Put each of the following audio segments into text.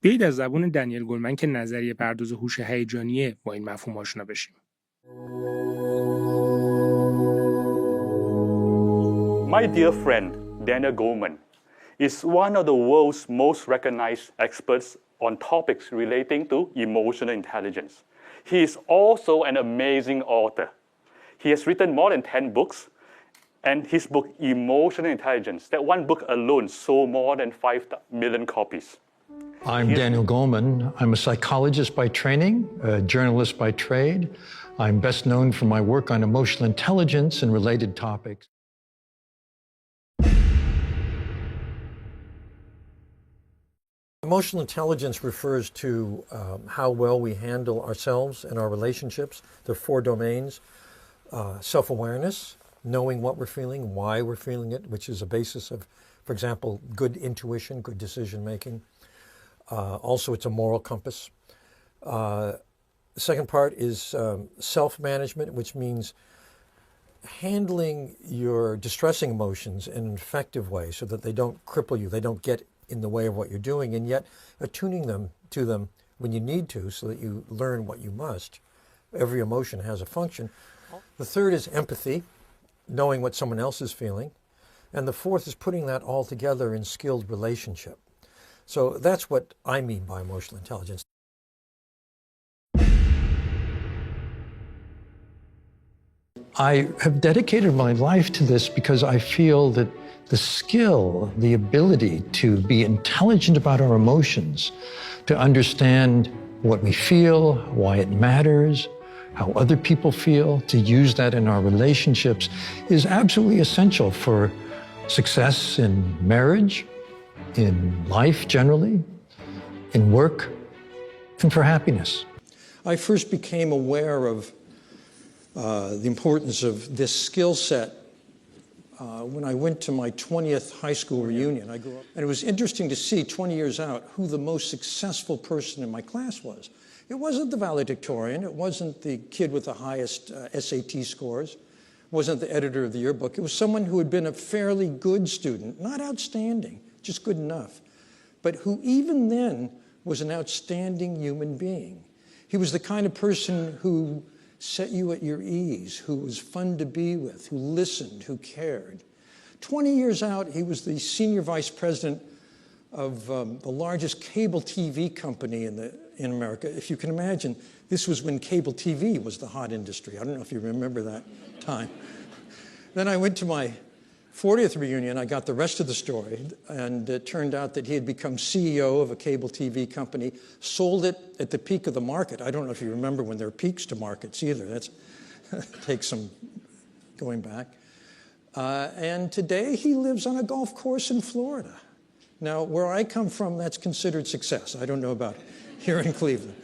بیایید از زبون دنیل گلمن که نظریه پرداز هوش هیجانیه با این مفهوم آشنا بشیم. My dear friend, Daniel Goleman, is one of the world's most recognized experts on topics relating to emotional intelligence. He is also an amazing author. He has written more than 10 books, and his book, Emotional Intelligence, that one book alone sold more than 5 million copies. I'm Daniel Goleman. I'm a psychologist by training, a journalist by trade. I'm best known for my work on emotional intelligence and related topics. Emotional intelligence refers to how well we handle ourselves and our relationships. There are 4 domains. Self-awareness, knowing what we're feeling, why we're feeling it, which is a basis of, for example, good intuition, good decision-making. Also, it's a moral compass. The second part is self-management, which means handling your distressing emotions in an effective way so that they don't cripple you, they don't get in the way of what you're doing, and yet attuning them to them when you need to so that you learn what you must. Every emotion has a function. The third is empathy, knowing what someone else is feeling. And the fourth is putting that all together in skilled relationship. So that's what I mean by emotional intelligence. I have dedicated my life to this because I feel that the skill, the ability to be intelligent about our emotions, to understand what we feel, why it matters, how other people feel, to use that in our relationships is absolutely essential for success in marriage, in life generally, in work, and for happiness. I first became aware of the importance of this skill set when I went to my 20th high school reunion. I grew up, and it was interesting to see 20 years out who the most successful person in my class was. It wasn't the valedictorian, it wasn't the kid with the highest SAT scores, it wasn't the editor of the yearbook. It was someone who had been a fairly good student, not outstanding, just good enough, but who even then was an outstanding human being. He was the kind of person who set you at your ease, who was fun to be with, who listened, who cared. 20 years out, he was the senior vice president of the largest cable TV company in America. If you can imagine, this was when cable TV was the hot industry. I don't know if you remember that time. Then I went to my 40th reunion. I got the rest of the story, and it turned out that he had become CEO of a cable TV company, sold it at the peak of the market. I don't know if you remember when there are peaks to markets either. That takes some going back. And today he lives on a golf course in Florida. Now, where I come from, that's considered success. I don't know about here in Cleveland.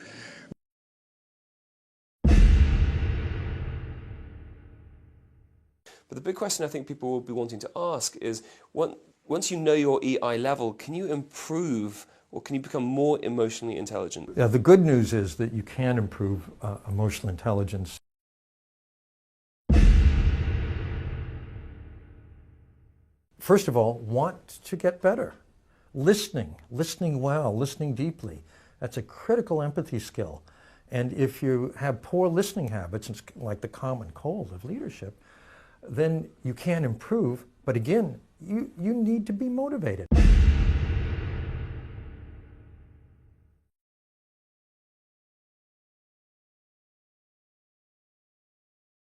But the big question I think people will be wanting to ask is, once you know your EI level, can you improve or can you become more emotionally intelligent? Yeah, the good news is that you can improve emotional intelligence. First of all, want to get better. Listening well, listening deeply. That's a critical empathy skill. And if you have poor listening habits, it's like the common cold of leadership, then you can improve. But again, you need to be motivated.